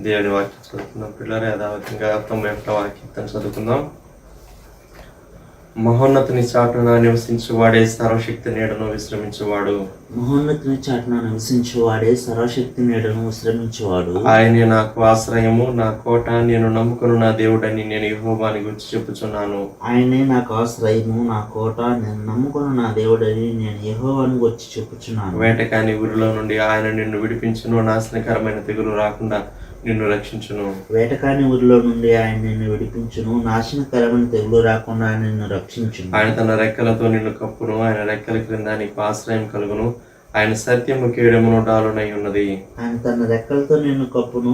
దేవుని వాక్యం చదువుకుందాం పిల్లలు. యథావతంగా 91వ వాక్యం చదువుకుందాం. మహోన్నతుని చాటున నివసించువాడే సర్వశక్తి నీడను విశ్రమించువాడు. మహోన్నతుని చాటున నివసించువాడే సర్వశక్తి నీడను విశ్రమించువాడు. ఆయనే నాకు ఆశ్రయము, నా కోట, నేను నమ్ముకున్న నా దేవుడని నేను యెహోవాని గురించి చెప్పుచున్నాను. ఆయనే నాకు ఆశ్రయము, నా కోట, నేను నమ్ముకున్న నా దేవుడని నేను యెహోవాని గురించి చెప్పుచున్నాను. వేటకాని ఊరిలో నుండి ఆయన నిన్ను విడిపించును, నాశనకరమైన తెగులు రాకుండా నిన్ను రక్షించును. వేటకాని ఊరిలో నుండి ఆయన నిన్ను విడిపించును, నాశనకరమైన తెగులు రాకుండా ఆయన నిన్ను రక్షించును. ఆయన తన రెక్కలతో నిన్ను కప్పును, ఆయన రెక్కల క్రింద నీకు ఆశ్రయం కలుగును. ఆయన సత్యము కేడమును డాలునై ఉన్నది. ఆయన తన రెక్కలతో నిన్ను కప్పును,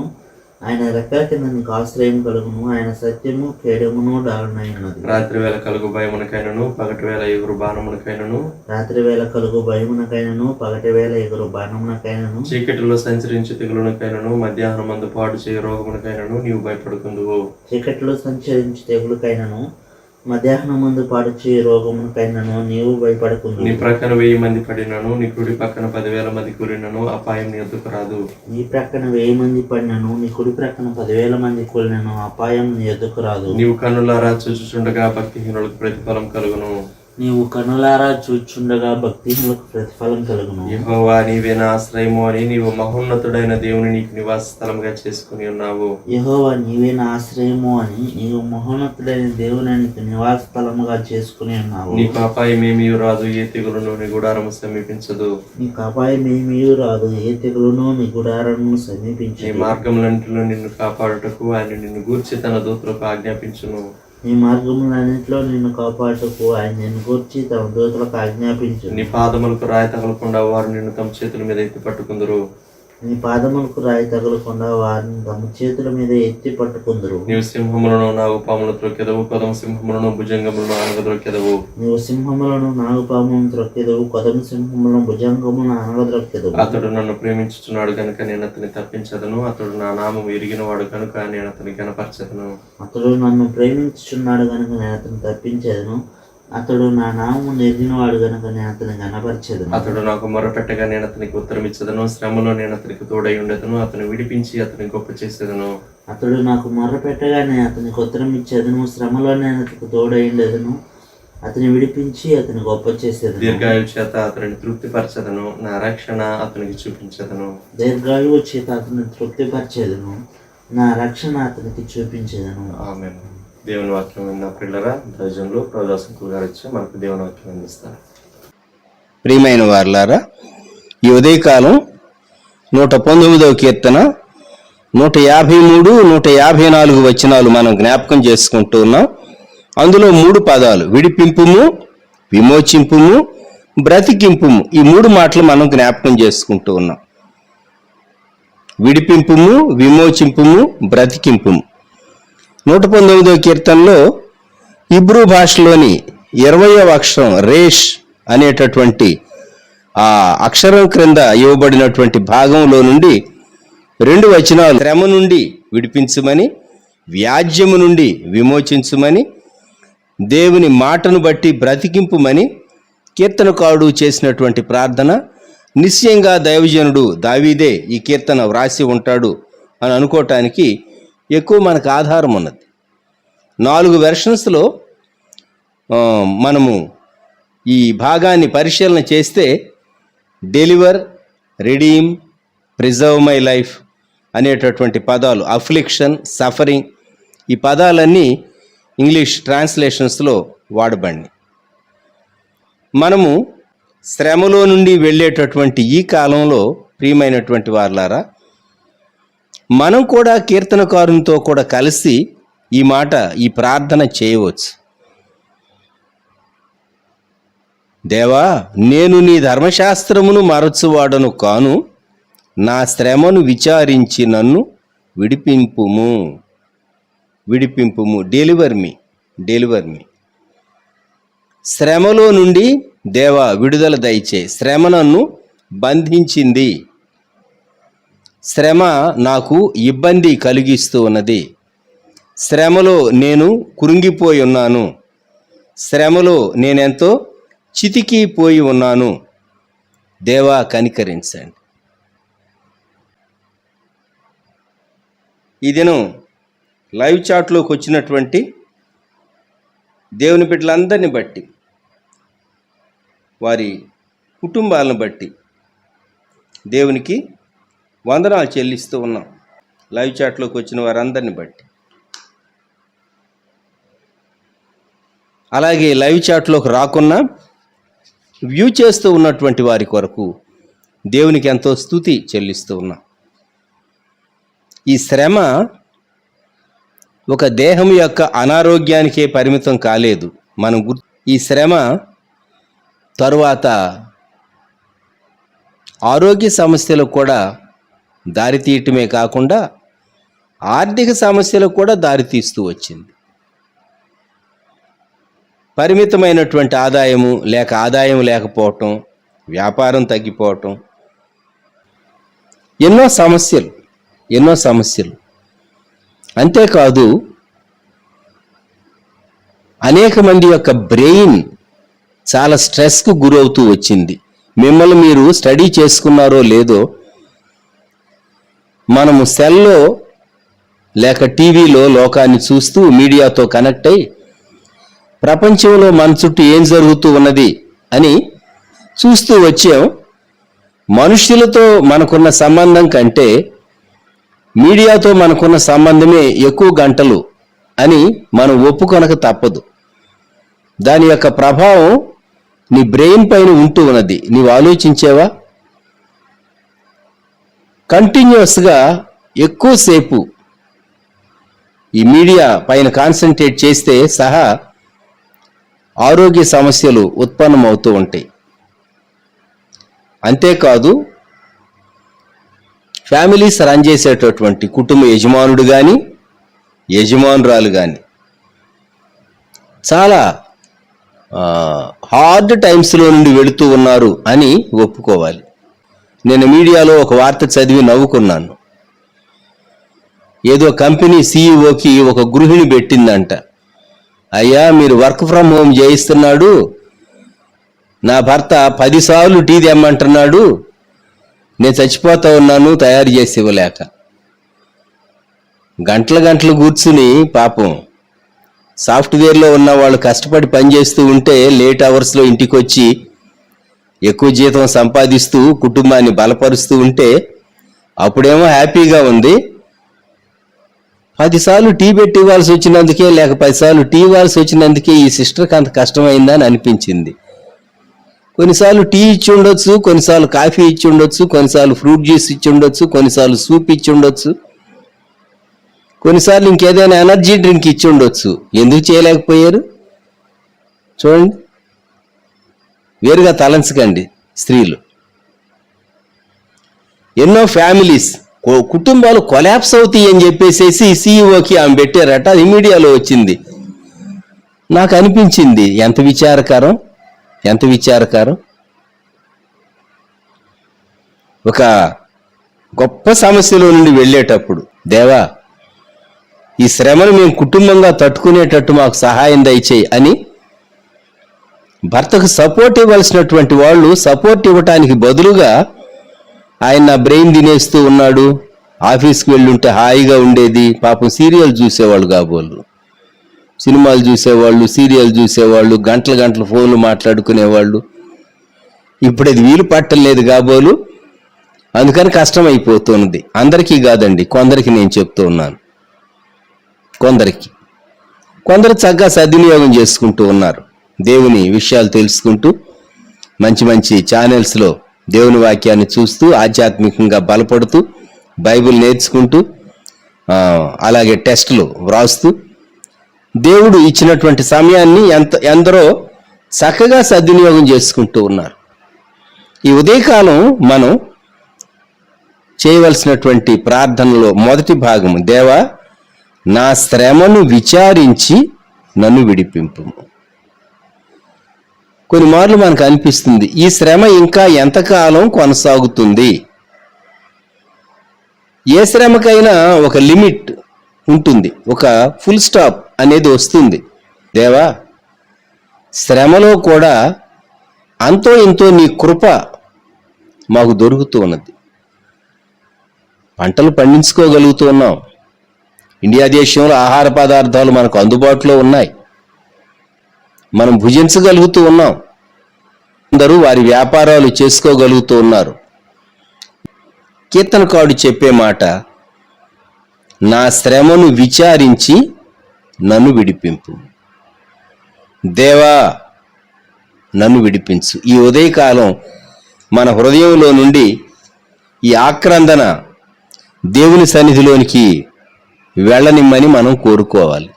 ఆయన రెక్కల కింద నీకు ఆశ్రయం కలుగును. ఆయన సత్యము కేడమును డాలునై ఉన్నది. రాత్రి వేళ కలుగు భయమునకైనను, పగటి వేళ ఎగురు బాణమునకైనను, రాత్రి వేళ కలుగు భయమునకైనను, పగటి వేళ ఎగురు బాణమునకైనను, చీకటిలో సంచరించి తెగులునకైనను, మధ్యాహ్నం మందు పాడు చేయ రోగమునకైనను నీవు భయపడుకుందువు. చీకటిలో సంచరించి తెగులుకైనను, మధ్యాహ్నం ముందు పాడుచే రోగమునకైనను నీవు భయపడకుందు. నీ ప్రక్కన 1000 మంది పడినను, నీ కుడి పక్కన 10,000 మంది కూలినను అపాయం నీ ఎదుకు రాదు. నీ ప్రక్కన 1000 మంది పడినను, నీ కుడి ప్రక్కన 10,000 మంది కూలినను అపాయం నీ ఎదుకు రాదు. నీవు కన్నులారా చూచుచుండగా భక్తిహీనులకు ప్రతిఫలం కలుగును. నీవు కనులారా చూచుండగా భక్తిహీనులకు ప్రతిఫలం కలుగును. యెహోవా నీవే నా ఆశ్రయము అని నీవు మహోన్నతుడైన దేవుని నీకు నివాస స్థలంగా చేసుకుని ఉన్నావు. యెహోవా నీవే నా ఆశ్రయము అని నీవు మహోన్నతుడైన దేవుని నీకు నివాస స్థలముగా చేసుకుని ఉన్నావు. నీకు అపాయమేమీ రాదు, ఏ తెగులును నీ గుడారము సమీపించదు. నీకు అపాయమేమీ రాదు, ఏ తెగులును నీ గుడారమును సమీపించదు. నీ మార్గములన్నిటిలో నిన్ను కాపాడుటకు ఆయన నిన్ను గూర్చి తన దూతలకు ఆజ్ఞాపించును. నీ మార్గములన్నింటిలో నిన్ను కాపాడుటకు ఆయన నిన్ను గూర్చి తమ దూతలకు ఆజ్ఞాపించు. నీ పాదములకు రాయి తగలకుండా వారు నిన్ను తమ చేతుల మీద ఎత్తి పట్టుకుందరు. నీ పాదములకు రాయి తగలకుండా వారిని తమ చేతుల మీద ఎత్తి పట్టుకుందరు. నీవు సింహములను నాగుపాములను త్రొక్కెదవు, కొదమ సింహములను భుజంగములను అనగద్రొక్కెదవు. నీవు సింహములను నాగుపాములను త్రొక్కెదవు, కొదమ సింహములను భుజంగములను అనగద్రొక్కెదవు. అతడు నన్ను ప్రేమించుచున్నాడు కనుక నేను అతని తప్పించదను, అతడు నా నామం ఎరిగిన వాడు కనుక నేను అతని గణపరచదను. అతడు నన్ను ప్రేమించుచున్నాడు కనుక నేను అతను తప్పించేదను, అతడు నా నామం ఎరిగినవాడు కనుక నేను అతని గణపరచెదను. అతడు నాకు మొరపెట్టగా నేను అతనికి ఉత్తరం ఇచ్చదను, శ్రమలో నేను అతనికి తోడై ఉండేదను, అతను విడిపించి అతని గొప్ప చేసేదను. అతడు నాకు మొర్రపెట్టగా నేను అతనికి ఉత్తరం ఇచ్చేదను, శ్రమలో నేను అతనికి తోడై ఉండేదను, అతని విడిపించి అతని గొప్ప చేసేదను. దీర్ఘాయువు చేత అతనిని తృప్తిపరచదను, నా రక్షణ అతనికి చూపించదను. దీర్ఘాయువు చేత అతని తృప్తిపరచేదను, నా రక్షణ అతనికి చూపించేదను. ఆమేన్. దేవుని వాక్యం విన్న పిల్లరా, దైవజనులు ప్రదాసంకులు గారు వచ్చి మనకు దేవుని వాక్యం అందిస్తారు. ప్రియమైన వారలారా, ఈ ఉదయకాలం 119వ కీర్తన 153, 154 వచనాలు మనం జ్ఞాపకం చేసుకుంటూ ఉన్నాం. అందులో 3 పదాలు విడిపింపుము, విమోచింపుము, బ్రతికింపుము. ఈ 3 మాటలు మనం జ్ఞాపకం చేసుకుంటూ ఉన్నాం. విడిపింపుము, విమోచింపుము, బ్రతికింపుము. 119వ కీర్తనలో ఇబ్రూ భాషలోని 20వ అక్షరం రేష్ అనేటటువంటి ఆ అక్షరం క్రింద ఇవ్వబడినటువంటి భాగంలో నుండి 2 వచనాలు శ్రమ నుండి విడిపించమని, వ్యాజ్యము నుండి విమోచించమని, దేవుని మాటను బట్టి బ్రతికింపుమని కీర్తనకారుడు చేసినటువంటి ప్రార్థన. నిశ్చయంగా దైవజనుడు దావీదే ఈ కీర్తన వ్రాసి ఉంటాడు అని అనుకోవటానికి ఎక్కువ మనకు ఆధారం ఉన్నది. 4 వెర్షన్స్లో మనము ఈ భాగాన్ని పరిశీలన చేస్తే deliver, redeem, preserve my life అనేటటువంటి పదాలు, అఫ్లిక్షన్, సఫరింగ్, ఈ పదాలన్నీ ఇంగ్లీష్ ట్రాన్స్లేషన్స్లో వాడబడినాయి. మనము శ్రమలో నుండి వెళ్ళేటటువంటి ఈ కాలంలో ప్రియమైనటువంటి వారలారా, మనం కూడా కీర్తనకారునితో కూడా కలిసి ఈ ప్రార్థన చేయవచ్చు. దేవా, నేను నీ ధర్మశాస్త్రమును మరచువాడను కాను, నా శ్రమను విచారించి నన్ను విడిపింపుము. విడిపింపుము, డెలివర్ మీ. శ్రమలో నుండి దేవా విడుదల దయచే. శ్రమ నన్ను బంధించింది, శ్రమ నాకు ఇబ్బంది కలిగిస్తూ ఉన్నది, శ్రమలో నేను కురింగిపోయి ఉన్నాను, శ్రమలో నేనెంతో చితికిపోయి ఉన్నాను. దేవా కనికరించండి. ఈ దినం లైవ్ చాట్లోకి వచ్చినటువంటి దేవుని బిడ్డలందరిని బట్టి, వారి కుటుంబాలను బట్టి దేవునికి వందనాలు చెల్లిస్తూ ఉన్నాం. లైవ్ చాట్లోకి వచ్చిన వారందరిని బట్టి, అలాగే లైవ్ చాట్లోకి రాకున్నా వ్యూ చేస్తూ ఉన్నటువంటి వారి కొరకు దేవునికి ఎంతో స్తుతి చెల్లిస్తూ ఉన్నాం. ఈ శ్రమ ఒక దేహం యొక్క అనారోగ్యానికే పరిమితం కాలేదు. మనం ఈ శ్రమ తరువాత ఆరోగ్య సమస్యలకు కూడా దారితీయటమే కాకుండా ఆర్థిక సమస్యలకు కూడా దారితీస్తూ వచ్చింది. పరిమితమైనటువంటి ఆదాయము లేక ఆదాయం లేకపోవటం, వ్యాపారం తగ్గిపోవటం, ఎన్నో సమస్యలు. అంతేకాదు, అనేక మంది యొక్క బ్రెయిన్ చాలా స్ట్రెస్కు గురవుతూ వచ్చింది. మిమ్మల్ని మీరు స్టడీ చేసుకున్నారో లేదో, మనము సెల్లో లేక టీవీలో లోకాన్ని చూస్తూ మీడియాతో కనెక్ట్ అయ్యి ప్రపంచంలో మన చుట్టూ ఏం జరుగుతూ ఉన్నది అని చూస్తూ వచ్చాం. మనుష్యులతో మనకున్న సంబంధం కంటే మీడియాతో మనకున్న సంబంధమే ఎక్కువ గంటలు అని మనం ఒప్పుకొనక తప్పదు. దాని యొక్క ప్రభావం నీ బ్రెయిన్ పైన ఉంటూ ఉన్నది. నీవు ఆలోచించేవా? కంటిన్యూస్గా ఎక్కువసేపు ఈ మీడియా పైన కాన్సన్ట్రేట్ చేస్తే సహా ఆరోగ్య సమస్యలు ఉత్పన్నమవుతూ ఉంటాయి. అంతేకాదు, ఫ్యామిలీస్ రన్ చేసేటటువంటి కుటుంబ యజమానుడు కానీ యజమానురాలు కానీ చాలా హార్డ్ టైమ్స్లో నుండి వెళుతూ ఉన్నారు అని ఒప్పుకోవాలి. నేను మీడియాలో ఒక వార్త చదివి నవ్వుకున్నాను. ఏదో కంపెనీ సీఈఓకి ఒక గృహిణి పెట్టిందంట, అయ్యా మీరు వర్క్ ఫ్రమ్ హోమ్ చేయిస్తున్నాడు, నా భర్త 10 సార్లు టీ తెమ్మంటున్నాడు, నేను చచ్చిపోతా ఉన్నాను తయారు చేసి ఇవ్వలేక. గంటలు కూర్చుని పాపం సాఫ్ట్వేర్లో ఉన్న వాళ్ళు కష్టపడి పనిచేస్తూ ఉంటే లేట్ అవర్స్లో ఇంటికి వచ్చి ఎక్కువ జీతం సంపాదిస్తూ కుటుంబాన్ని బలపరుస్తూ ఉంటే అప్పుడేమో హ్యాపీగా ఉంది. 10 సార్లు టీ పెట్టి ఇవ్వాల్సి వచ్చినందుకే లేక 10 సార్లు టీ ఇవ్వాల్సి వచ్చినందుకే ఈ సిస్టర్కి అంత కష్టమైందని అనిపించింది. కొన్నిసార్లు టీ ఇచ్చి ఉండొచ్చు, కొన్నిసార్లు కాఫీ ఇచ్చి ఉండొచ్చు, కొన్నిసార్లు ఫ్రూట్ జ్యూస్ ఇచ్చి ఉండొచ్చు, కొన్నిసార్లు సూప్ ఇచ్చి ఉండొచ్చు, కొన్నిసార్లు ఇంకేదైనా ఎనర్జీ డ్రింక్ ఇచ్చి ఉండొచ్చు. ఎందుకు చేయలేకపోయారు? చూడండి, వేరుగా తలంచకండి స్త్రీలు. ఎన్నో ఫ్యామిలీస్, కుటుంబాలు కొలాప్స్ అవుతాయి అని చెప్పేసేసి సీఈఓకి ఆమె పెట్టారట. అది మీడియాలో వచ్చింది. నాకు అనిపించింది ఎంత విచారకరం. ఒక గొప్ప సమస్యలో నుండి వెళ్ళేటప్పుడు, దేవా ఈ శ్రమను మేము కుటుంబంగా తట్టుకునేటట్టు మాకు సహాయం దయచేయి అని భర్తకు సపోర్ట్ ఇవ్వాల్సినటువంటి వాళ్ళు సపోర్ట్ ఇవ్వటానికి బదులుగా ఆయన నా బ్రెయిన్ తినేస్తూ ఉన్నాడు, ఆఫీస్కి వెళ్ళుంటే హాయిగా ఉండేది. పాపం సీరియల్ చూసేవాళ్ళు కాబోళ్ళు, సినిమాలు చూసేవాళ్ళు, సీరియల్ చూసేవాళ్ళు, గంటలు ఫోన్లు మాట్లాడుకునేవాళ్ళు. ఇప్పుడు అది వీలు పట్టలేదు కాబోలు, అందుకని కష్టం అయిపోతున్నది. అందరికీ కాదండి, కొందరికి నేను చెప్తూ ఉన్నాను. కొందరు చక్కగా సద్వినియోగం చేసుకుంటూ ఉన్నారు. దేవుని విషయాలు తెలుసుకుంటూ మంచి ఛానల్స్లో దేవుని వాక్యాన్ని చూస్తూ ఆధ్యాత్మికంగా బలపడుతూ బైబిల్ నేర్చుకుంటూ అలాగే టెస్టులు వ్రాస్తూ దేవుడు ఇచ్చినటువంటి సమయాన్ని ఎందరో చక్కగా సద్వినియోగం చేసుకుంటూ ఉన్నారు. ఈ ఉదయకాలం మనం చేయవలసినటువంటి ప్రార్థనలో మొదటి భాగము, దేవా నా శ్రమను విచారించి నన్ను విడిపింపు. కొన్ని మార్లు మనకు అనిపిస్తుంది ఈ శ్రమ ఇంకా ఎంతకాలం కొనసాగుతుంది. ఏ శ్రమకైనా ఒక లిమిట్ ఉంటుంది, ఒక ఫుల్ స్టాప్ అనేది వస్తుంది. దేవా శ్రమలో కూడా అంతో ఇంతో నీ కృప మాకు దొరుకుతూ ఉన్నది. పంటలు పండించుకోగలుగుతూ ఉన్నాం, ఇండియా దేశంలో ఆహార పదార్థాలు మనకు అందుబాటులో ఉన్నాయి, మనం భుజించగలుగుతూ ఉన్నాం, అందరూ వారి వ్యాపారాలు చేసుకోగలుగుతూ ఉన్నారు. కీర్తనకారుడు చెప్పే మాట, నా శ్రమను విచారించి నన్ను విడిపింపు. దేవా నన్ను విడిపించు. ఈ ఉదయకాలం మన హృదయంలో నుండి ఈ ఆక్రందన దేవుని సన్నిధిలోనికి వెళ్ళనిమ్మని మనం కోరుకోవాలి.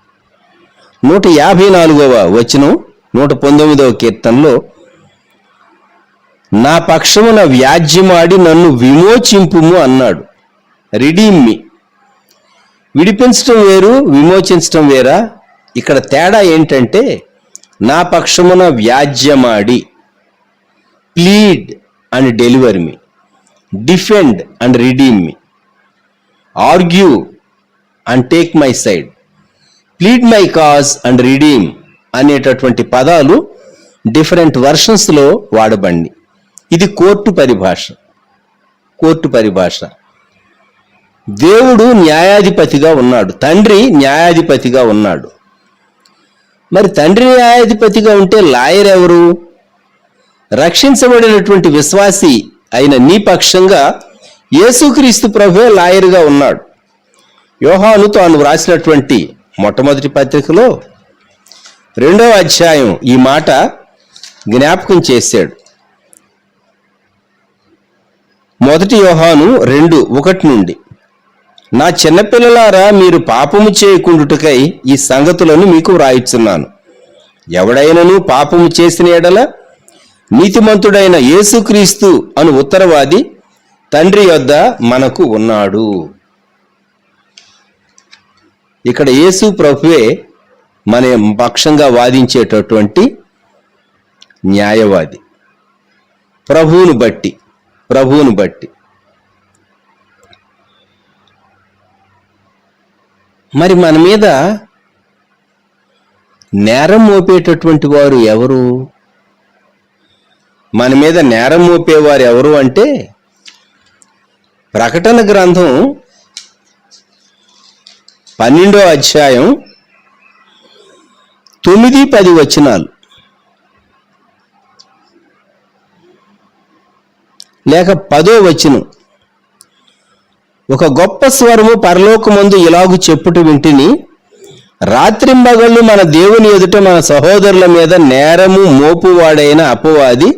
154వ వచనం 119వ కీర్తనలో, నా పక్షమున వ్యాజ్యమాడి నన్ను విమోచింపుము అన్నాడు. రిడీమ్ మీ. విడిపించటం వేరు, విమోచించటం వేరా? ఇక్కడ తేడా ఏంటంటే, నా పక్షమున వ్యాజ్యమాడి, plead and deliver me, defend and redeem me, argue and take my side, plead my cause and redeem అనేటటువంటి పదాలు డిఫరెంట్ వర్షన్స్లో వాడబండి. ఇది కోర్టు పరిభాష. కోర్టు పరిభాష. దేవుడు న్యాయాధిపతిగా ఉన్నాడు, తండ్రి న్యాయాధిపతిగా ఉన్నాడు. మరి తండ్రి న్యాయాధిపతిగా ఉంటే లాయర్ ఎవరు? రక్షించబడినటువంటి విశ్వాసి అయిన నీ పక్షంగా యేసుక్రీస్తు ప్రభువే లాయర్గా ఉన్నాడు. యోహాను తాను వ్రాసినటువంటి మొట్టమొదటి పత్రికలో 2వ అధ్యాయం ఈ మాట జ్ఞాపకం చేశాడు. 1 యోహాను 2:1 నుండి, నా చిన్నపిల్లలారా, మీరు పాపము చేయకుండుటకై ఈ సంగతులను మీకు వ్రాయిచున్నాను. ఎవడైనను పాపము చేసిన ఎడల నీతిమంతుడైన యేసుక్రీస్తు అను ఉత్తరవాది తండ్రి యొద్ద మనకు ఉన్నాడు. ఇక్కడ యేసు ప్రభువే మన పక్షంగా వాదించేటటువంటి న్యాయవాది. ప్రభువును బట్టి మరి మన మీద నేరం మోపేటటువంటి వారు ఎవరు? మన మీద నేరం మోపేవారు ఎవరు అంటే, ప్రకటన గ్రంథం 12వ అధ్యాయం 9-10 వచనాలు, లేక 10వ వచనం. ఒక గొప్ప స్వరము పరలోకమందు ఇలాగు చెప్పుట వింటిని, రాత్రింబగళ్ళు మన దేవుని ఎదుట మన సహోదరుల మీద నేరము మోపువాడైన అపవాది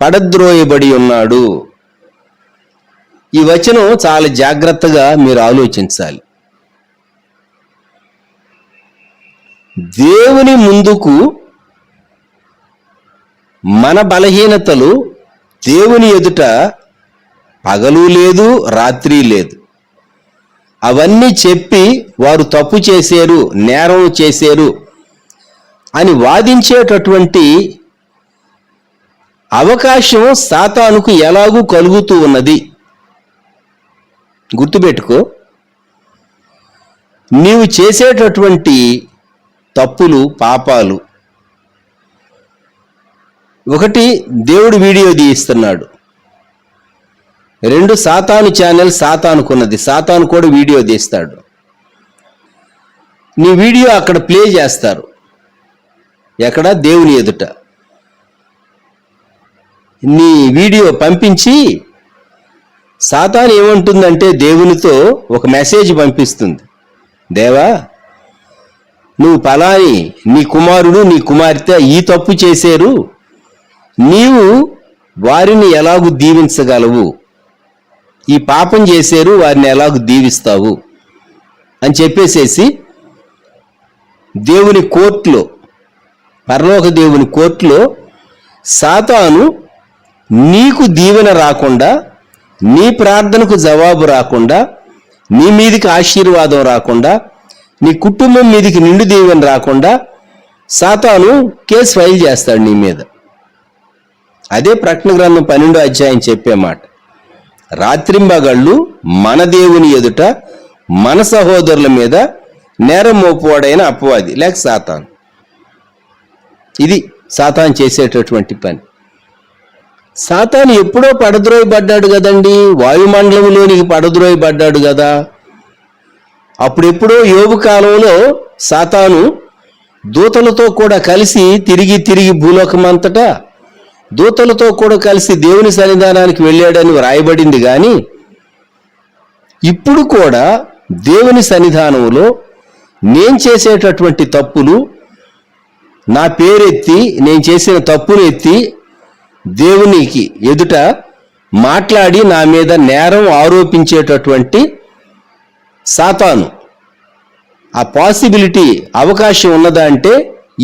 పడద్రోయబడి ఉన్నాడు. ఈ వచనం చాలా జాగ్రత్తగా మీరు ఆలోచించాలి. దేవుని ముందుకు మన బలహీనతలు దేవుని ఎదుట పగలు లేదు, రాత్రి లేదు, అవన్నీ చెప్పి వారు తప్పు చేశారు, నేరం చేశారు అని వాదించేటటువంటి అవకాశం సాతానుకు ఎలాగూ కలుగుతూ ఉన్నది. గుర్తుపెట్టుకో, నీవు చేసేటటువంటి తప్పులు, పాపాలు, ఒకటి దేవుడు వీడియో తీయిస్తున్నాడు, 2 సాతాను ఛానల్ సాతానుకున్నది, సాతాను కూడా వీడియో తీస్తాడు. నీ వీడియో అక్కడ ప్లే చేస్తారు, ఎక్కడ? దేవుని ఎదుట. నీ వీడియో పంపించి సాతాను ఏమంటుందంటే దేవునితో ఒక మెసేజ్ పంపిస్తుంది, దేవా నువ్వు పలాని నీ కుమారుడు నీ కుమార్తె ఈ తప్పు చేశారు, నీవు వారిని ఎలాగూ దీవించగలవు, ఈ పాపం చేశారు వారిని ఎలాగూ దీవిస్తావు అని చెప్పేసేసి దేవుని కోర్టులో, పరలోక దేవుని కోర్టులో సాతాను నీకు దీవెన రాకుండా, నీ ప్రార్థనకు జవాబు రాకుండా, నీ మీదికి ఆశీర్వాదం రాకుండా, నీ కుటుంబం మీదికి నిండు దీవెన రాకుండా సాతాను కేసు ఫైల్ చేస్తాడు నీ మీద. అదే ప్రకటన గ్రంథం 12వ అధ్యాయం చెప్పే మాట. రాత్రింబగళ్ళు మన దేవుని ఎదుట మన సహోదరుల మీద నేరం మోపువాడైన అపవాది లేక సాతాను. ఇది సాతాను చేసేటటువంటి పని. సాతాను ఎప్పుడో పడద్రోయబడ్డాడు కదండి, వాయుమండలంలోనికి పడద్రోయబడ్డాడు కదా. అప్పుడెప్పుడో యోబు కాలంలో సాతాను దూతలతో కూడా కలిసి తిరిగి భూలోకమంతటా దూతలతో కూడా కలిసి దేవుని సన్నిధానానికి వెళ్ళాడని వ్రాయబడింది. కానీ ఇప్పుడు కూడా దేవుని సన్నిధానంలో నేను చేసేటటువంటి తప్పులు, నా పేరెత్తి నేను చేసిన తప్పును ఎత్తి దేవునికి ఎదుట మాట్లాడి నా మీద నేరం ఆరోపించేటటువంటి సాతాను ఆ పాసిబిలిటీ, అవకాశం ఉన్నదా అంటే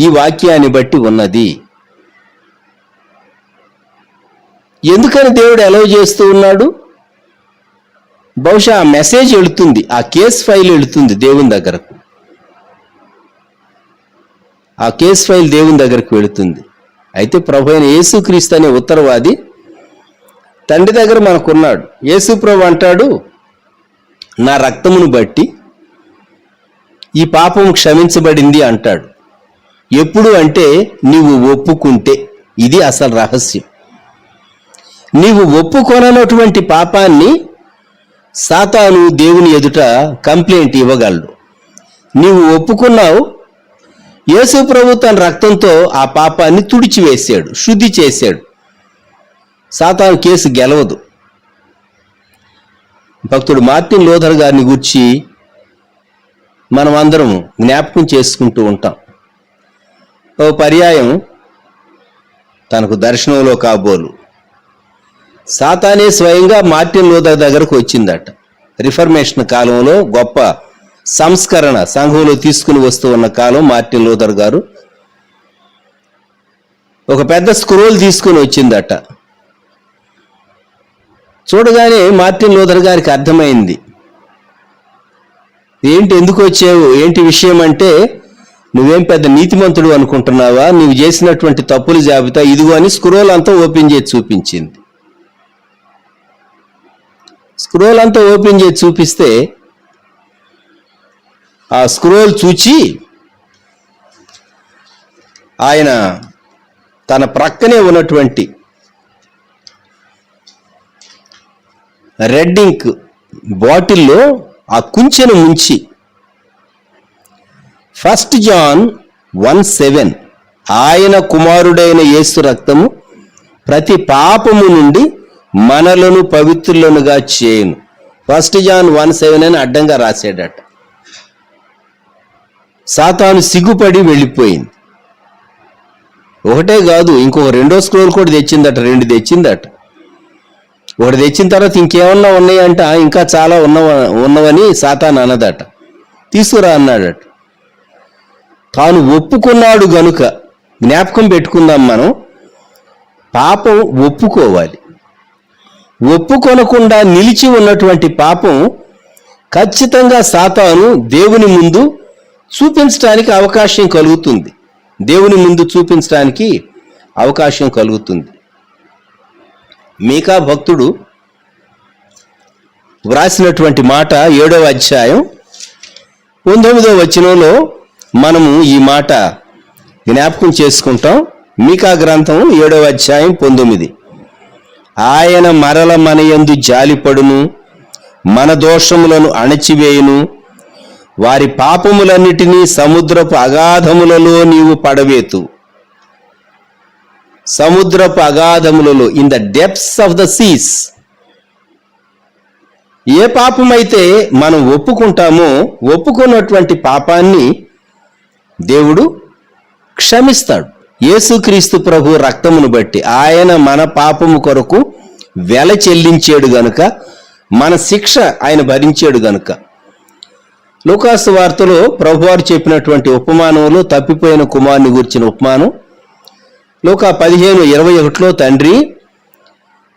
ఈ వాక్యాన్ని బట్టి ఉన్నది. ఎందుకని దేవుడు అలౌ చేస్తూ ఉన్నాడు? బహుశా ఆ మెసేజ్ వెళుతుంది, ఆ కేస్ ఫైల్ వెళుతుంది దేవుని దగ్గరకు. ఆ కేస్ ఫైల్ దేవుని దగ్గరకు వెళుతుంది. అయితే ప్రభు అయిన యేసుక్రీస్తు అనే ఉత్తరవాది తండ్రి దగ్గర మనకున్నాడు. యేసు ప్రభు అంటాడు, నా రక్తమును బట్టి ఈ పాపము క్షమించబడింది అంటాడు. ఎప్పుడు అంటే నీవు ఒప్పుకుంటే. ఇది అసలు రహస్యం. నీవు ఒప్పుకొననటువంటి పాపాన్ని సాతాను దేవుని ఎదుట కంప్లైంట్ ఇవ్వగలడు. నీవు ఒప్పుకున్నావు, యేసు ప్రభు తన రక్తంతో ఆ పాపాన్ని తుడిచివేశాడు, శుద్ధి చేశాడు. సాతాను కేసు గెలవదు. భక్తుడు మార్టిన్ లూథర్ గారిని గురించి మనం అందరం జ్ఞాపకం చేసుకుంటూ ఉంటాం. ఓ పర్యాయం తనకు దర్శనంలో కాబోలు సాతానే స్వయంగా మార్టిన్ లూథర్ దగ్గరకు వచ్చిందట. రిఫర్మేషన్ కాలంలో గొప్ప సంస్కరణ సంఘంలో తీసుకుని వస్తూ ఉన్న కాలం మార్టిన్ లూథర్ గారు ఒక పెద్ద స్క్రోల్ తీసుకుని వచ్చిందట. చూడగానే మార్టిన్ లూథర్ గారికి అర్థమైంది. ఏంటి, ఎందుకు వచ్చావు, ఏంటి విషయం అంటే, నువ్వేం పెద్ద నీతిమంతుడు అనుకుంటున్నావా, నువ్వు చేసినటువంటి తప్పుల జాబితా ఇదిగో అని స్క్రోల్ అంతా ఓపెన్ చేసి చూపించింది. స్క్రోల్ అంతా ఓపెన్ చేసి చూపిస్తే ఆ స్క్రోల్ చూచి ఆయన తన ప్రక్కనే ఉన్నటువంటి రెడ్ ఇంక్ బాటిల్లో ఆ కుంచెను ముంచి 1 జాన్ 1:7 ఆయన కుమారుడైన యేసు రక్తము ప్రతి పాపము నుండి మనలను పవిత్రులనుగా చేయను. 1 జాన్ 1:7 అని అడ్డంగా రాశాడట. సాతాను సిగ్గుపడి వెళ్ళిపోయింది. ఒకటే కాదు, ఇంకొక రెండో స్క్రోల్ కూడా తెచ్చిందట, 2 తెచ్చిందట. ఒకటి తెచ్చిన తర్వాత ఇంకేమన్నా ఉన్నాయంట, ఇంకా చాలా ఉన్నవని సాతాను అన్నదట. తీసుకురా అన్నాడట. తాను ఒప్పుకున్నాడు గనుక, జ్ఞాపకం పెట్టుకుందాం మనం, పాపం ఒప్పుకోవాలి. ఒప్పుకొనకుండా నిలిచి ఉన్నటువంటి పాపం ఖచ్చితంగా సాతాను దేవుని ముందు చూపించడానికి అవకాశం కలుగుతుంది. దేవుని ముందు చూపించడానికి అవకాశం కలుగుతుంది. మీకా భక్తుడు వ్రాసినటువంటి మాట 7వ అధ్యాయం 19వ వచనంలో మనము ఈ మాట జ్ఞాపకం చేసుకుంటాం. మీకా గ్రంథం 7వ అధ్యాయం 19. ఆయన మరల మన యందు జాలిపడును, మన దోషములను అణచివేయును, వారి పాపములన్నిటినీ సముద్రపు అగాధములలో నీవు పడవేతు. సముద్రపు అగాధములలో, in the depths of the seas. ఏ పాపమైతే మనం ఒప్పుకుంటామో, ఒప్పుకున్నటువంటి పాపాన్ని దేవుడు క్షమిస్తాడు. యేసుక్రీస్తు ప్రభు రక్తమును బట్టి ఆయన మన పాపము కొరకు వెల చెల్లించాడు గనుక, మన శిక్ష ఆయన భరించాడు గనుక. లూకాసు వార్తలో ప్రభువారు చెప్పినటువంటి ఉపమానంలో తప్పిపోయిన కుమారుని గురించిన ఉపమానం లూకా 15:21లో, తండ్రి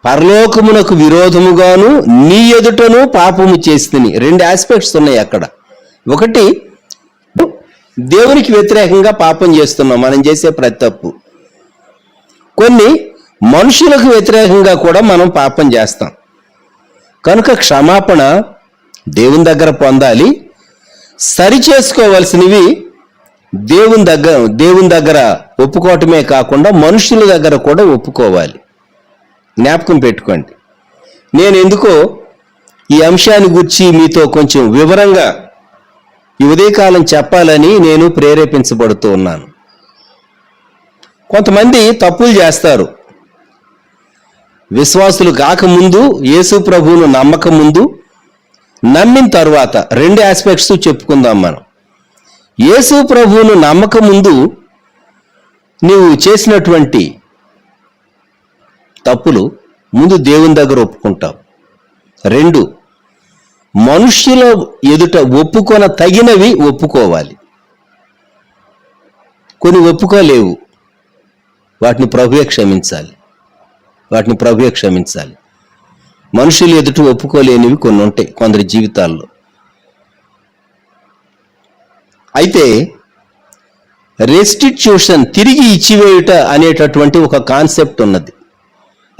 పరలోకమునకు విరోధముగాను నీ ఎదుటను పాపము చేస్తుని. 2 ఆస్పెక్ట్స్ ఉన్నాయి అక్కడ. ఒకటి, దేవునికి వ్యతిరేకంగా పాపం చేస్తున్నాం మనం చేసే ప్రతి తప్పు. కొన్ని మనుషులకు వ్యతిరేకంగా కూడా మనం పాపం చేస్తాం. కనుక క్షమాపణ దేవుని దగ్గర పొందాలి. సరి చేసుకోవలసినవి దేవుని దగ్గర ఒప్పుకోవటమే కాకుండా మనుషుల దగ్గర కూడా ఒప్పుకోవాలి. జ్ఞాపకం పెట్టుకోండి. నేను ఎందుకో ఈ అంశాన్ని గురించి మీతో కొంచెం వివరంగా ఈ ఉదయకాలం చెప్పాలని నేను ప్రేరేపించబడుతూ ఉన్నాను. కొంతమంది తప్పులు చేస్తారు. విశ్వాసులు కాకముందు, యేసు ప్రభువును నమ్మకముందు, నమ్మిన తర్వాత 2 ఆస్పెక్ట్స్ చెప్పుకుందాం మనం. యేసు ప్రభువును నమ్మకముందు నీవు చేసినటువంటి తప్పులు ముందు దేవుని దగ్గర ఒప్పుకుంటావు. 2, మనుష్యుల ఎదుట ఒప్పుకొన తగినవి ఒప్పుకోవాలి. కొన్ని ఒప్పుకోలేవు, వాటిని ప్రభువే క్షమించాలి. మనుషులు ఎదుట ఒప్పుకోలేనివి కొన్ని ఉంటాయి కొందరి జీవితాల్లో. అయితే రెస్టిట్యూషన్, తిరిగి ఇచ్చివేయుట అనేటటువంటి ఒక కాన్సెప్ట్ ఉన్నది.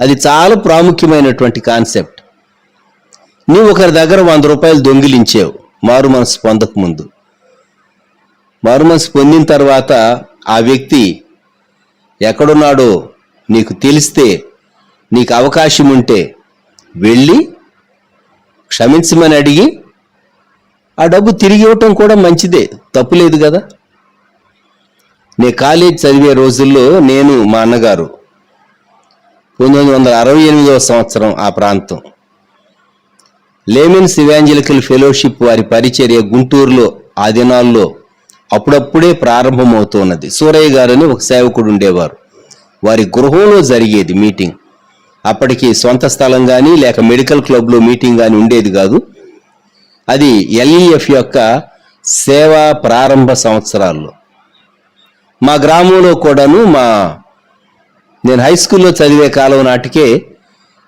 అది చాలా ప్రాముఖ్యమైనటువంటి కాన్సెప్ట్. నీవు ఒకరి దగ్గర 100 రూపాయలు దొంగిలించావు మారు మనసు పొందక ముందు. మారు మనసు పొందిన తర్వాత ఆ వ్యక్తి ఎక్కడున్నాడో నీకు తెలిస్తే, నీకు అవకాశం ఉంటే వెళ్ళి క్షమించమని అడిగి ఆ డబ్బు తిరిగి ఇవ్వటం కూడా మంచిదే, తప్పులేదు కదా. నేను కాలేజ్ చదివే రోజుల్లో నేను, మా అన్నగారు 1968వ సంవత్సరం ఆ ప్రాంతం, లేమెన్స్ ఇవాంజలికల్ ఫెలోషిప్ వారి పరిచర్య గుంటూరులో ఆ దినాల్లో అప్పుడప్పుడే ప్రారంభమవుతున్నది. సూరయ్య గారని ఒక సేవకుడు ఉండేవారు. వారి గృహంలో జరిగేది మీటింగ్. అప్పటికి సొంత స్థలం కానీ లేక మెడికల్ క్లబ్లో మీటింగ్ కానీ ఉండేది కాదు. అది LEF యొక్క సేవా ప్రారంభ సంవత్సరాల్లో. మా గ్రామంలో కూడాను నేను హై స్కూల్లో చదివే కాలం నాటికే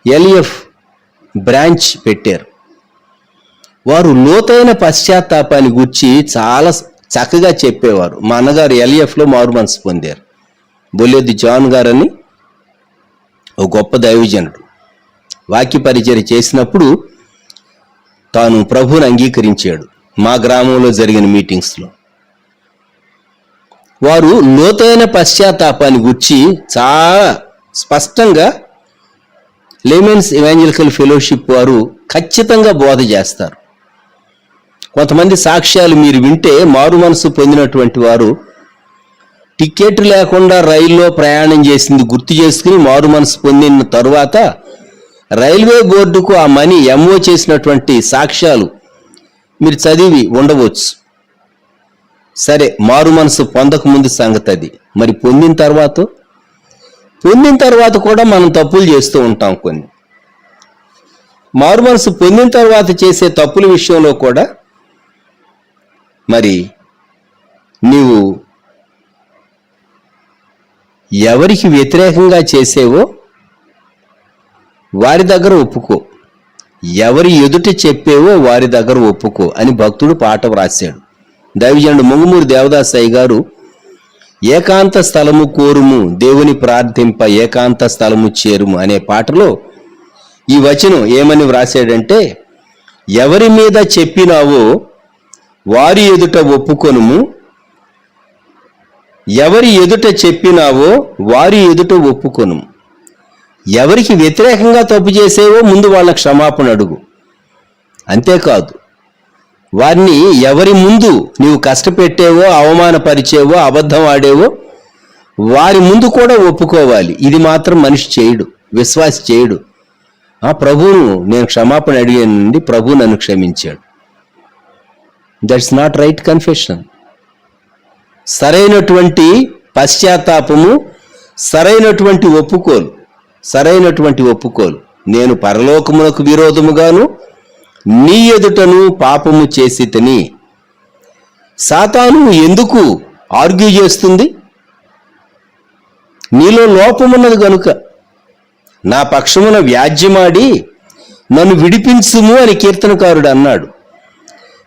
LEF బ్రాంచ్ పెట్టారు. వారు లోతైన పశ్చాత్తాపాన్ని గురించి చాలా చక్కగా చెప్పేవారు. మా అన్నగారు LEFలో మారు మనసు పొందారు. బొల్లేది జాన్ గారని ఒక గొప్ప దైవజనుడు. వాక్య పరిచర్య చేసినప్పుడు తాను ప్రభువుని అంగీకరించాడు. మా గ్రామంలో జరిగిన మీటింగ్స్లో వారు లోతైన పశ్చాత్తాపాన్ని గురించి చాలా స్పష్టంగా లేమెన్స్ ఇవాంజలికల్ ఫెలోషిప్ వారు ఖచ్చితంగా బోధ చేస్తారు. కొంతమంది సాక్ష్యాలు మీరు వింటే, మారు మనసు పొందినటువంటి వారు టికెట్ లేకుండా రైల్లో ప్రయాణం చేసింది గుర్తు చేసుకుని మారు మనసు పొందిన తరువాత రైల్వే బోర్డుకు ఆ మనీ ఎంఓ చేసినటువంటి సాక్ష్యాలు మీరు చదివి ఉండవచ్చు. సరే, మారు మనసు పొందక ముందు సంగతి అది. మరి పొందిన తర్వాత కూడా మనం తప్పులు చేస్తూ ఉంటాం. కొన్ని మారు మనసు పొందిన తర్వాత చేసే తప్పుల విషయంలో కూడా మరి నీవు ఎవరికి వ్యతిరేకంగా చేసేవో వారి దగ్గర ఒప్పుకో, ఎవరి ఎదుట చెప్పేవో వారి దగ్గర ఒప్పుకో అని భక్తుడు పాట వ్రాశాడు. దైవజనుడు ముంగుమూరి దేవదాసయ్య గారు ఏకాంత స్థలము కోరుము దేవుని ప్రార్థింప ఏకాంత స్థలము చేరుము అనే పాటలో ఈ వచనం ఏమని వ్రాశాడంటే, ఎవరి మీద చెప్పినావో వారి ఎదుట ఒప్పుకొనుము, ఎవరి ఎదుట చెప్పినావో వారి ఎదుట ఒప్పుకొనుము. ఎవరికి వ్యతిరేకంగా తప్పు చేసేవో ముందు వాళ్ళ క్షమాపణ అడుగు. అంతేకాదు, వారిని ఎవరి ముందు నీవు కష్టపెట్టేవో, అవమానపరిచేవో, అబద్ధం ఆడేవో వారి ముందు కూడా ఒప్పుకోవాలి. ఇది మాత్రం మనిషి చేయడు, విశ్వాసి చేయడు. ప్రభువును నేను క్షమాపణ అడిగానండి, ప్రభు నన్ను క్షమించాడు. That's not right confession. సరైనటువంటి పశ్చాత్తాపము, సరైనటువంటి ఒప్పుకోలు. నేను పరలోకమునకు విరోధముగాను నీ ఎదుటను పాపము చేసి తిని. సాతాను ఎందుకు ఆర్గ్యూ చేస్తుంది? నీలో లోపమున్నది గనుక. నా పక్షమున వ్యాజ్యమాడి నన్ను విడిపించుము అని కీర్తనకారుడు అన్నాడు.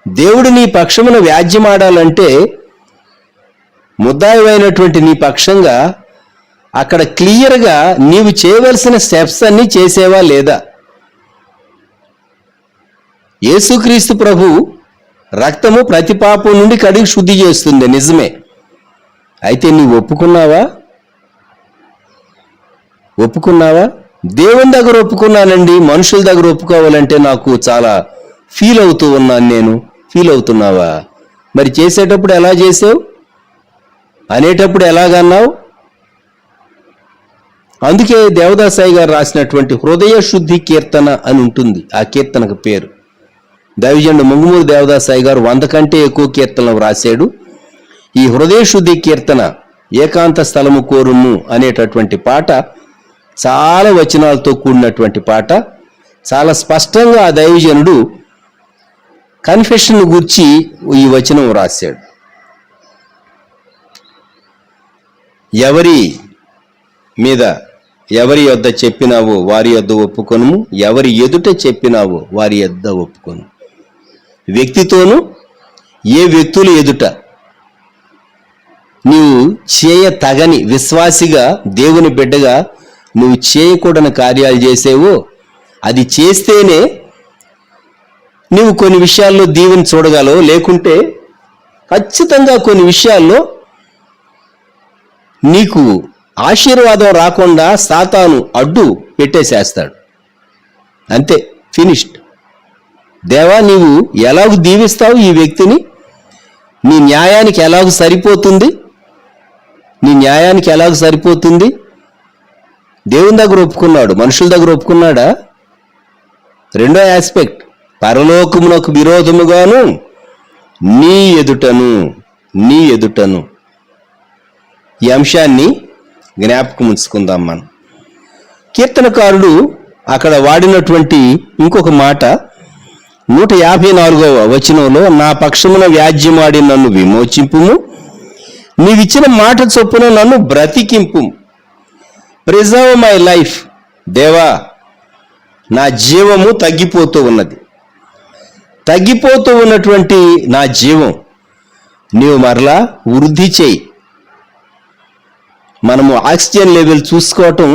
దేవుడు నీ పక్షమున వ్యాజ్యమాడాలంటే ముద్దాయివైనటువంటి నీ పక్షంగా అక్కడ క్లియర్గా నీవు చేయవలసిన స్టెప్స్ అన్నీ చేసేవా లేదా? యేసుక్రీస్తు ప్రభు రక్తము ప్రతి పాపం నుండి కడిగి శుద్ధి చేస్తుంది, నిజమే. అయితే నీవు ఒప్పుకున్నావా? దేవుని దగ్గర ఒప్పుకున్నానండి, మనుషుల దగ్గర ఒప్పుకోవాలంటే నాకు చాలా ఫీల్ అవుతున్నావా? మరి చేసేటప్పుడు ఎలా చేసావు, అనేటప్పుడు ఎలాగన్నావు? అందుకే దేవదాసాయి గారు రాసినటువంటి హృదయ శుద్ధి కీర్తన అని ఉంటుంది ఆ కీర్తనకు పేరు. దైవజనుడు ముంగుమూరు దేవదాసాయి గారు 100 కంటే ఎక్కువ కీర్తనలు రాశాడు. ఈ హృదయ శుద్ధి కీర్తన ఏకాంత స్థలము కోరుము అనేటటువంటి పాట చాలా వచనాలతో కూడినటువంటి పాట. చాలా స్పష్టంగా ఆ దైవజనుడు కన్ఫెషన్ గురించి ఈ వచనం రాశాడు. ఎవరి మీద ఎవరి యొద్ద చెప్పినావో వారి యొద్ద ఒప్పుకొను, ఎవరి ఎదుట చెప్పినావో వారి యొద్ద ఒప్పుకొను. వ్యక్తితోనూ ఏ వ్యక్తుల ఎదుట నీవు చేయతగని విశ్వాసిగా దేవుని బిడ్డగా నువ్వు చేయకూడని కార్యాలు చేసేవో అది చేస్తేనే నువ్వు కొన్ని విషయాల్లో దీవెని చూడగలవు. లేకుంటే ఖచ్చితంగా కొన్ని విషయాల్లో నీకు ఆశీర్వాదం రాకుండా సాతాను అడ్డు పెట్టేసేస్తాడు. అంతే, ఫినిష్డ్. దేవా, నీవు ఎలాగూ దీవిస్తావు ఈ వ్యక్తిని? నీ న్యాయానికి ఎలాగూ సరిపోతుంది? నీ న్యాయానికి ఎలాగూ సరిపోతుంది? దేవుని దగ్గర ఒప్పుకున్నాడు, మనుషుల దగ్గర ఒప్పుకున్నాడా? రెండో ఆస్పెక్ట్, పరలోకమునకు విరోధముగాను నీ ఎదుటను. ఈ అంశాన్ని జ్ఞాపకం ఉంచుకుందాం మనం. కీర్తనకారుడు అక్కడ వాడినటువంటి ఇంకొక మాట 154వ వచనంలో, నా పక్షమున వ్యాజ్యమాడి నన్ను విమోచింపుము, నీవిచ్చిన మాట చొప్పున నన్ను బ్రతికింపు. Preserve my life. దేవా, నా జీవము తగ్గిపోతూ ఉన్నటువంటి నా జీవం నీవు మరలా వృద్ధి చేయి. మనము ఆక్సిజన్ లెవెల్ చూసుకోవటం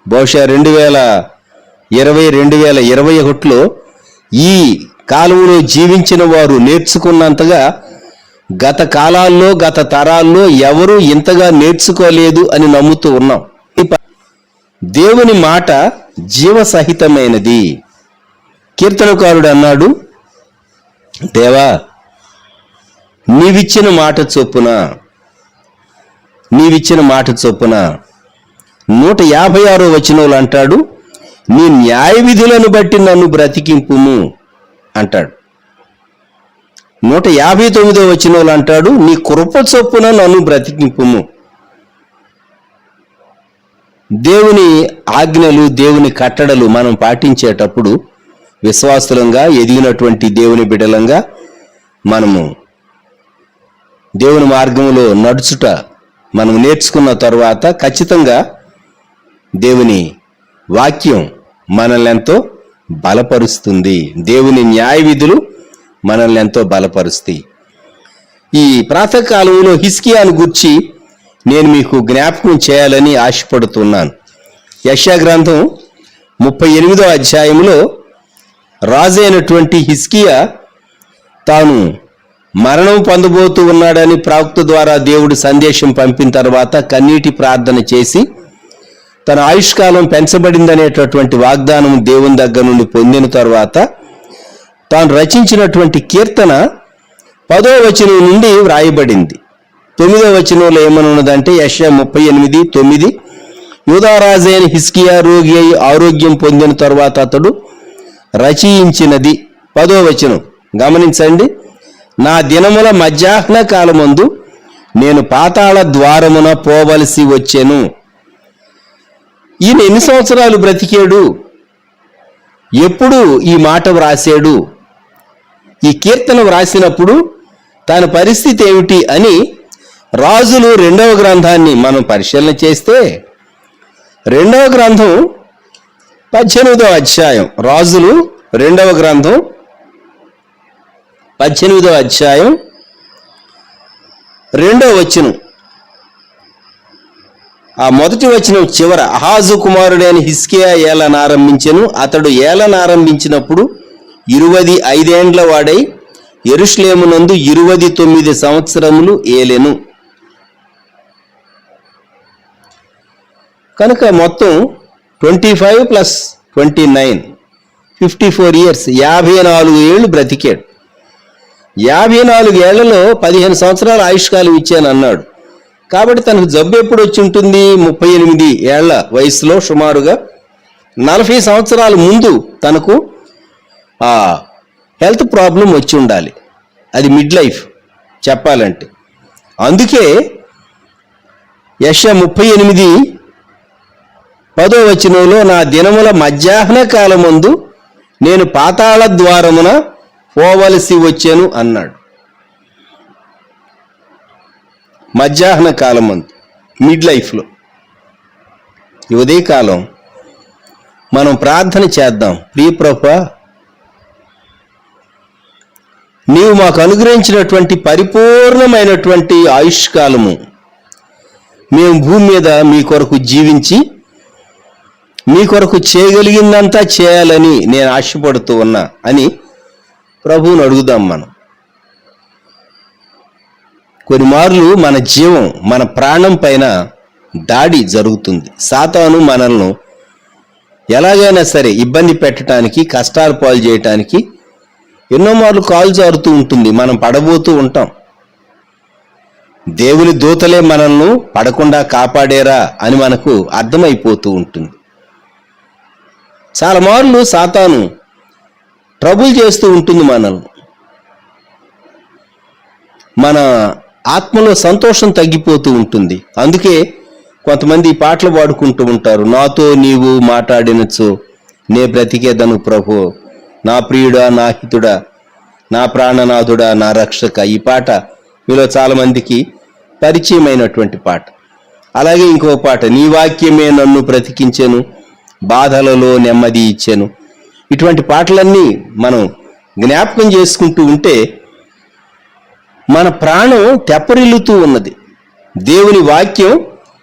బహుశా 2020-2021లో ఈ కాలంలో జీవించిన వారు నేర్చుకున్నంతగా గత కాలాల్లో గత తరాల్లో ఎవరూ ఇంతగా నేర్చుకోలేదు అని నమ్ముతూ ఉన్నాం. దేవుని మాట జీవసహితమైనది. కీర్తనకారుడు అన్నాడు, దేవా, నీవిచ్చిన మాట చొప్పున 156వ వచనంలో అంటాడు, నీ న్యాయ విధులను బట్టి నన్ను బ్రతికింపుము అంటాడు. 159వ వచనంలో అంటాడు, నీ కృప చొప్పున నన్ను బ్రతికింపుము. దేవుని ఆజ్ఞలు, దేవుని కట్టడలు మనం పాటించేటప్పుడు విశ్వాసులంగా ఎదిగినటువంటి దేవుని బిడ్డలంగా మనము దేవుని మార్గంలో నడుచుట మనం నేర్చుకున్న తర్వాత ఖచ్చితంగా దేవుని వాక్యం మనల్ని ఎంతో బలపరుస్తుంది. దేవుని న్యాయ విధులు మనల్ని ఎంతో బలపరుస్తాయి. ఈ ప్రాతకాలంలో హిజ్కియాను గూర్చి నేను మీకు జ్ఞాపకం చేయాలని ఆశపడుతున్నాను. యెషయా గ్రంథం 38వ అధ్యాయంలో రాజు అయినటువంటి హిజ్కియా తాను మరణం పొందబోతూ ఉన్నాడని ప్రవక్త ద్వారా దేవుడు సందేశం పంపిన తర్వాత కన్నీటి ప్రార్థన చేసి తన ఆయుష్కాలం పెంచబడిందనేటటువంటి వాగ్దానం దేవుని దగ్గర నుండి పొందిన తర్వాత తాను రచించినటువంటి కీర్తన 10వ వచనం నుండి వ్రాయబడింది. 9వ వచనంలో ఏమని ఉన్నదంటే, యెషయా 38:9, యూదారాజు అయిన హిజ్కియా రోగి అయి ఆరోగ్యం పొందిన తర్వాత అతడు రచించినది. 10వ వచనం గమనించండి, నా దినముల మధ్యాహ్న కాలమందు నేను పాతాళ ద్వారమున పోవలసి వచ్చెను. ఈయన ఎన్ని సంవత్సరాలు బ్రతికాడు? ఎప్పుడు ఈ మాట వ్రాసాడు? ఈ కీర్తన వ్రాసినప్పుడు తన పరిస్థితి ఏమిటి అని రాజులు 2వ గ్రంథాన్ని మనం పరిశీలన చేస్తే 2వ గ్రంథం 18వ అధ్యాయం, రాజులు 2వ గ్రంథం 18వ అధ్యాయం 2వ వచనం, ఆ మొదటి వచనం చివర, అహాజు కుమారుడైన హిజ్కియా ఏలన ఆరంభించెను. అతడు ఏలన ఆరంభించినప్పుడు 25 ఏండ్ల వాడై యెరూషలేమునందు 29 సంవత్సరములు ఏలెను. కనుక మొత్తం 25 + 29 54 ఇయర్స్, 54 ఏళ్ళు బ్రతికాడు. 54 ఏళ్లలో 15 సంవత్సరాల ఆయుష్కాలం ఇచ్చాను అన్నాడు. కాబట్టి తనకు జబ్బు ఎప్పుడు వచ్చి ఉంటుంది? 38 ఏళ్ల వయసులో, సుమారుగా 40 సంవత్సరాల ముందు తనకు ఆ హెల్త్ ప్రాబ్లం వచ్చి ఉండాలి. అది మిడ్ లైఫ్ చెప్పాలంటే. అందుకే యెషయా 38:10 నా దినముల మధ్యాహ్న కాలమందు నేను పాతాళ ద్వారమున పోవలసి వచ్చాను అన్నాడు. మధ్యాహ్న కాలమందు, మిడ్ లైఫ్లో. ఈ ఉదయకాలం మనం ప్రార్థన చేద్దాం. ప్రియ ప్రభువా, నీవు మాకు అనుగ్రహించినటువంటి పరిపూర్ణమైనటువంటి ఆయుష్కాలము మేము భూమి మీద మీ కొరకు జీవించి మీ కొరకు చేయగలిగిందంతా చేయాలని నేను ఆశపడుతూ ఉన్నా అని ప్రభువుని అడుగుదాం. మనం కొన్ని మార్లు మన జీవం, మన ప్రాణం పైన దాడి జరుగుతుంది. సాతాను మనల్ని ఎలాగైనా సరే ఇబ్బంది పెట్టడానికి, కష్టాలు పాలు చేయటానికి ఎన్నో మార్లు కాలు జారుతూ ఉంటుంది. మనం పడబోతూ ఉంటాం. దేవుని దూతలే మనల్ని పడకుండా కాపాడేరా అని మనకు అర్థమైపోతూ ఉంటుంది. చాలా మార్లు సాతాను ట్రబుల్ చేస్తూ ఉంటుంది మనల్ని. మన ఆత్మలో సంతోషం తగ్గిపోతూ ఉంటుంది. అందుకే కొంతమంది పాటలు పాడుకుంటూ ఉంటారు. నాతో నీవు మాట్లాడినచో నే బ్రతికేదను ప్రభు, నా ప్రియుడా, నా హితుడా, నా ప్రాణనాథుడా, నా రక్షక. ఈ పాట మీలో చాలా మందికి పరిచయమైనటువంటి పాట. అలాగే ఇంకో పాట, నీ వాక్యమే నన్ను బ్రతికించెను, బాధలలో నెమ్మది ఇచ్చెను. ఇటువంటి పాటలన్నీ మనం జ్ఞాపకం చేసుకుంటూ ఉంటే మన ప్రాణం తెప్పరిల్లుతూ ఉన్నది. దేవుని వాక్యం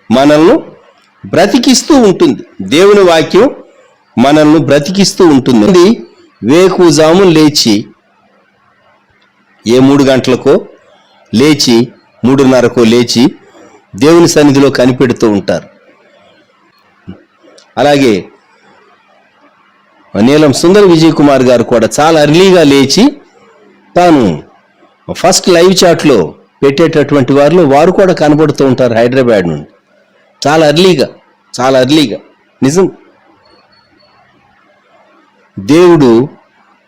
మనల్ని బ్రతికిస్తూ ఉంటుంది. దేవుని వాక్యం మనల్ని బ్రతికిస్తూ ఉంటుంది. వేకువజాము లేచి 3 గంటలకో లేచి 3:30కో లేచి దేవుని సన్నిధిలో కనిపెడుతూ ఉంటారు. అలాగే నీలం సుందర విజయ్ కుమార్ గారు కూడా చాలా ఎర్లీగా లేచి తాను ఫస్ట్ లైవ్ చాట్లో పెట్టేటటువంటి వారు కూడా కనబడుతూ ఉంటారు హైదరాబాద్ నుండి. చాలా ఎర్లీగా. నిజం. దేవుడు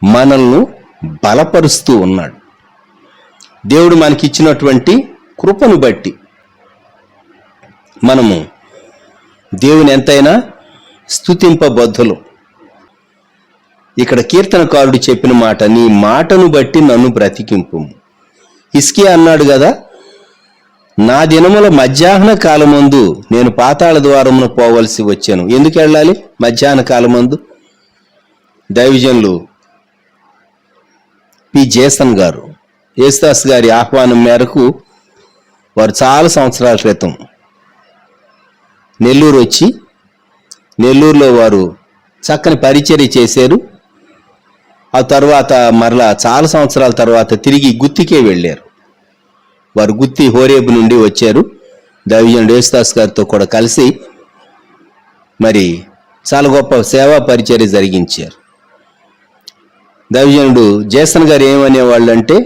మనల్ని బలపరుస్తూ ఉన్నాడు. దేవుడు మనకిచ్చినటువంటి కృపను బట్టి మనము దేవుని ఎంతైనా స్తుతింపబద్ధులు. ఇక్కడ కీర్తనకారుడు చెప్పిన మాట, నీ మాటను బట్టి నన్ను బ్రతికింపు. హిజ్కియా అన్నాడు కదా, నా దినముల మధ్యాహ్న కాలమందు నేను పాతాళ ద్వారమున పోవలసి వచ్చాను. ఎందుకు వెళ్ళాలి మధ్యాహ్న కాలమందు? దైవజనులు పి జేసన్ గారు, యేసుదాస్ గారి ఆహ్వానం మేరకు వారు చాలా సంవత్సరాల క్రితం నెల్లూరు వచ్చి నెల్లూరులో వారు చక్కని పరిచర్య చేశారు. ఆ తర్వాత మరలా చాలా సంవత్సరాల తర్వాత తిరిగి గుత్తికే వెళ్ళారు. వారు గుత్తి హోరేబు నుండి వచ్చారు. దైవజనుడు యేసుదాస్ గారితో కూడా కలిసి మరి చాలా గొప్ప సేవా పరిచర్య జరిగించారు. దైవజనుడు జేసన్ గారు ఏమనేవాళ్ళు అంటే,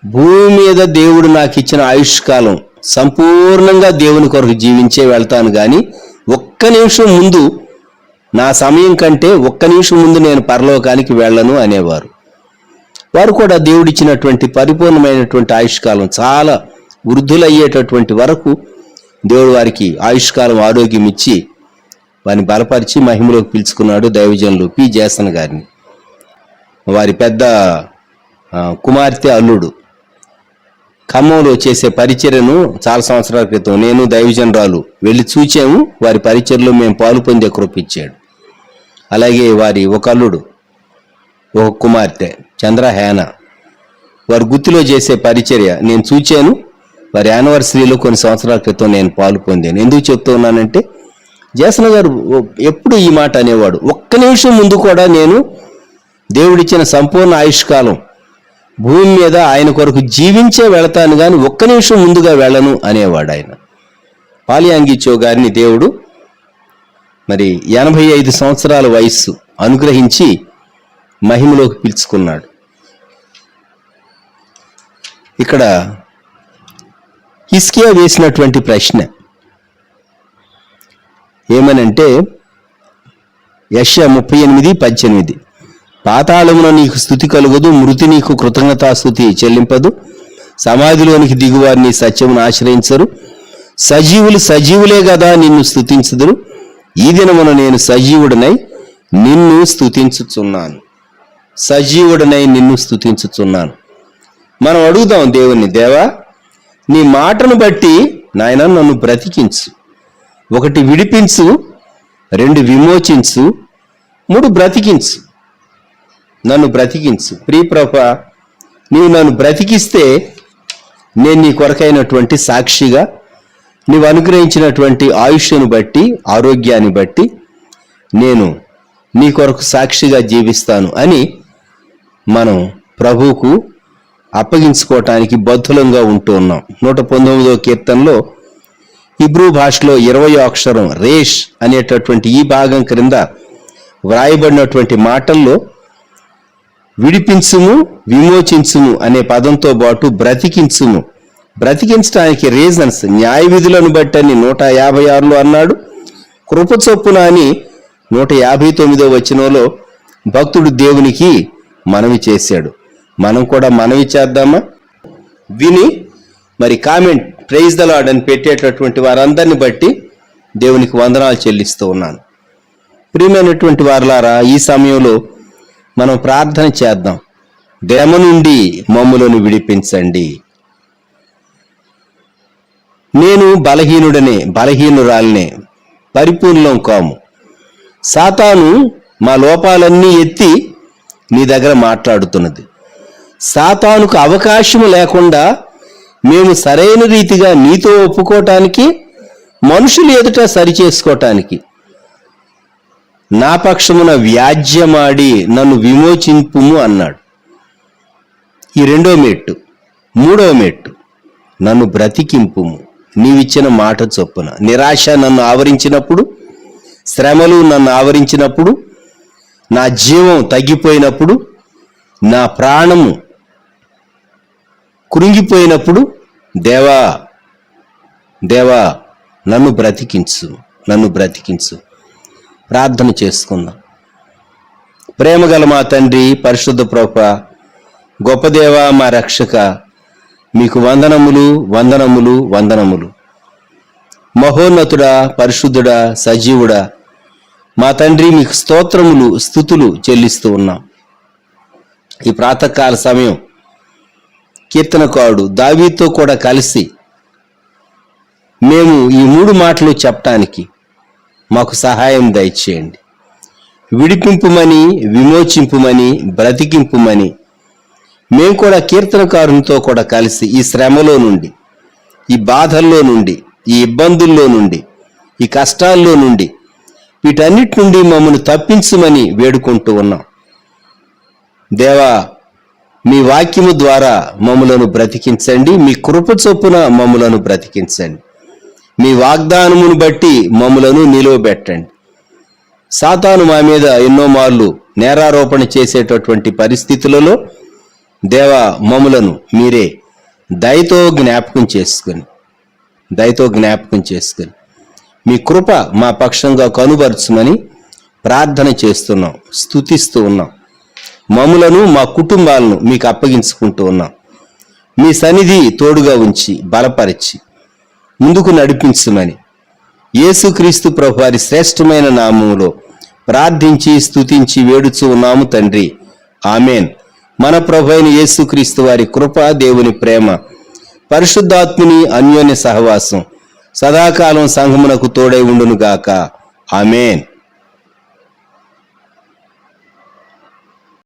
భూమి మీద దేవుడు నాకు ఇచ్చిన ఆయుష్కాలం సంపూర్ణంగా దేవుని కొరకు జీవించే వెళ్తాను, కానీ ఒక్క నిమిషం ముందు, నా సమయం కంటే ఒక్క నిమిషం ముందు నేను పరలోకానికి వెళ్ళను అనేవారు. వారు కూడా దేవుడిచ్చినటువంటి పరిపూర్ణమైనటువంటి ఆయుష్కాలం, చాలా వృద్ధులయ్యేటటువంటి వరకు దేవుడు వారికి ఆయుష్కాలం, ఆరోగ్యం ఇచ్చి వారిని బలపరిచి మహిమలోకి పిలుచుకున్నాడు. దైవజనులు పి జేసన్ గారిని, వారి పెద్ద కుమార్తె అల్లుడు. ఖమ్మంలో చేసే పరిచర్యను చాలా సంవత్సరాల క్రితం నేను దైవజనరాలు వెళ్ళి చూచాము. వారి పరిచర్యలో మేము పాలు పొందే కృపించాడు. అలాగే వారి ఒక అల్లుడు, ఒక కుమార్తె చంద్రహేన, వారి గుత్తిలో చేసే పరిచర్య నేను చూచాను. వారి యానివర్సరీలో కొన్ని సంవత్సరాల క్రితం నేను పాలు పొందాను. ఎందుకు చెప్తూ ఉన్నానంటే, జేసన్ గారు ఎప్పుడు ఈ మాట అనేవాడు, ఒక్క నిమిషం ముందు కూడా నేను దేవుడిచ్చిన సంపూర్ణ ఆయుష్కాలం భూమి మీద ఆయన కొరకు జీవించే వెళతాను, కానీ ఒక్క నిమిషం ముందుగా వెళ్ళను అనేవాడు ఆయన. పాలియాంగిచో గారిని దేవుడు మరి 85 సంవత్సరాల వయస్సు అనుగ్రహించి మహిమలోకి పిలుచుకున్నాడు. ఇక్కడ హిజ్కియా వేసినటువంటి ప్రశ్న ఏమనంటే యెషయా 38:18 పాతాళమున నీకు స్తుతి కలుగదు, మృతి నీకు కృతజ్ఞతాస్తుతి చెల్లింపదు, సమాధిలోనికి దిగువారిని సత్యమును ఆశ్రయించరు, సజీవులు సజీవులే కదా నిన్ను స్తుతించుదురు, ఈ దినమున నేను సజీవుడనై నిన్ను స్తుతించుచున్నాను. సజీవుడనై నిన్ను స్తుతించుచున్నాను. మనం అడుగుదాం దేవుణ్ణి, దేవా నీ మాటను బట్టి నాయన నన్ను బ్రతికించు. 1 విడిపించు, 2 విమోచించు, 3 బ్రతికించు. నన్ను బ్రతికించు. ప్రియప్రభా, నీవు నన్ను బ్రతికిస్తే నేను నీ కొరకైనటువంటి సాక్షిగా, నీవు అనుగ్రహించినటువంటి ఆయుష్ను బట్టి, ఆరోగ్యాన్ని బట్టి నేను నీ కొరకు సాక్షిగా జీవిస్తాను అని మనం ప్రభువుకు అప్పగించుకోవటానికి బద్ధులంగా ఉంటూ ఉన్నాం. 119వ కీర్తనలో హిబ్రూ భాషలో 20వ అక్షరం రేష్ అనేటటువంటి ఈ భాగం క్రింద వ్రాయబడినటువంటి మాటల్లో విడిపించుము, విమోచించుము అనే పదంతో పాటు బ్రతికించుము, బ్రతికించడానికి రీజన్స్ న్యాయ విధులను బట్టని 156లో అన్నాడు. కృప చొప్పున అని 159వ వచనంలో భక్తుడు దేవునికి మనవి చేశాడు. మనం కూడా మనవి చేద్దామా? విని మరి కామెంట్ ప్రైజ్ ద లార్డ్ అని పెట్టేటటువంటి వారందరిని బట్టి దేవునికి వందనాలు చెల్లిస్తూ ఉన్నాను. ప్రియమైనటువంటి వారలారా, ఈ సమయంలో మనం ప్రార్థన చేద్దాం. శ్రమ నుండి మమ్ములను విడిపించండి. నేను బలహీనుడనే, బలహీనురాలనే, పరిపూర్ణం కాము. సాతాను మా లోపాలన్నీ ఎత్తి నీ దగ్గర మాట్లాడుతున్నది. సాతానుకు అవకాశం లేకుండా మేము సరైన రీతిగా నీతో ఒప్పుకోవటానికి, మనుషులు ఎదుట సరిచేసుకోవటానికి నా పక్షమున వ్యాజ్యమాడి నన్ను విమోచింపుము అన్నాడు. ఈ 2వ మెట్టు. 3వ మెట్టు, నన్ను బ్రతికింపుము నీవిచ్చిన మాట చొప్పున. నిరాశ నన్ను ఆవరించినప్పుడు, శ్రమలు నన్ను ఆవరించినప్పుడు, నా జీవం తగ్గిపోయినప్పుడు, నా ప్రాణము కృంగిపోయినప్పుడు, దేవా దేవా నన్ను బ్రతికించు, నన్ను బ్రతికించు. ప్రార్థన చేసుకుందాం. ప్రేమగల మా తండ్రి, పరిశుద్ధ ప్రభువా, గొప్ప దేవా, మా రక్షక, మీకు వందనములు వందనములు వందనములు. మహోన్నతుడా, పరిశుద్ధుడా, సజీవుడా, మా తండ్రి మీకు స్తోత్రములు స్తుతులు చెల్లిస్తూ ఉన్నాం. ఈ ప్రాతకాల సమయం కీర్తనకారుడు దావీదుతో కూడా కలిసి మేము ఈ 3 మాటలు చెప్పటానికి మాకు సహాయం దయచేయండి. విడిపింపుమని, విమోచింపుమని, బ్రతికింపుమని మేము కూడా కీర్తనకారునితో కూడా కలిసి ఈ శ్రమలో నుండి, ఈ బాధల్లో నుండి, ఈ ఇబ్బందుల్లో నుండి, ఈ కష్టాల్లో నుండి, వీటన్నిటి నుండి మమ్మల్ని తప్పించమని వేడుకుంటూ ఉన్నాం. దేవా, మీ వాక్యము ద్వారా మమ్ములను బ్రతికించండి. మీ కృప చొప్పున మమ్ములను బ్రతికించండి. మీ వాగ్దానమును బట్టి మమ్ములను నిలువబెట్టండి. సాతాను మా మీద ఎన్నో మార్లు నేరారోపణ చేసేటటువంటి పరిస్థితులలో దేవా, మమ్ములను మీరే దయతో జ్ఞాపకం చేసుకుని మీ కృప మా పక్షంగా కనుబరుచుమని ప్రార్థన చేస్తున్నాం, స్తుతిస్తూ ఉన్నాం. మమ్ములను, మా కుటుంబాలను మీకు అప్పగించుకుంటూ ఉన్నాం. మీ సన్నిధి తోడుగా ఉంచి బలపరిచి ముందుకు నడిపించమని యేసుక్రీస్తు ప్రభు వారి శ్రేష్టమైన నామములో ప్రార్థించి స్తుతించి వేడుచూ ఉన్నాము తండ్రి. ఆమెన్. మన ప్రభు అయిన యేసుక్రీస్తు వారి కృప, దేవుని ప్రేమ, పరిశుద్ధాత్ముని అన్యోన్య సహవాసం సదాకాలం సంఘమునకు తోడై ఉండునుగాక. ఆమెన్.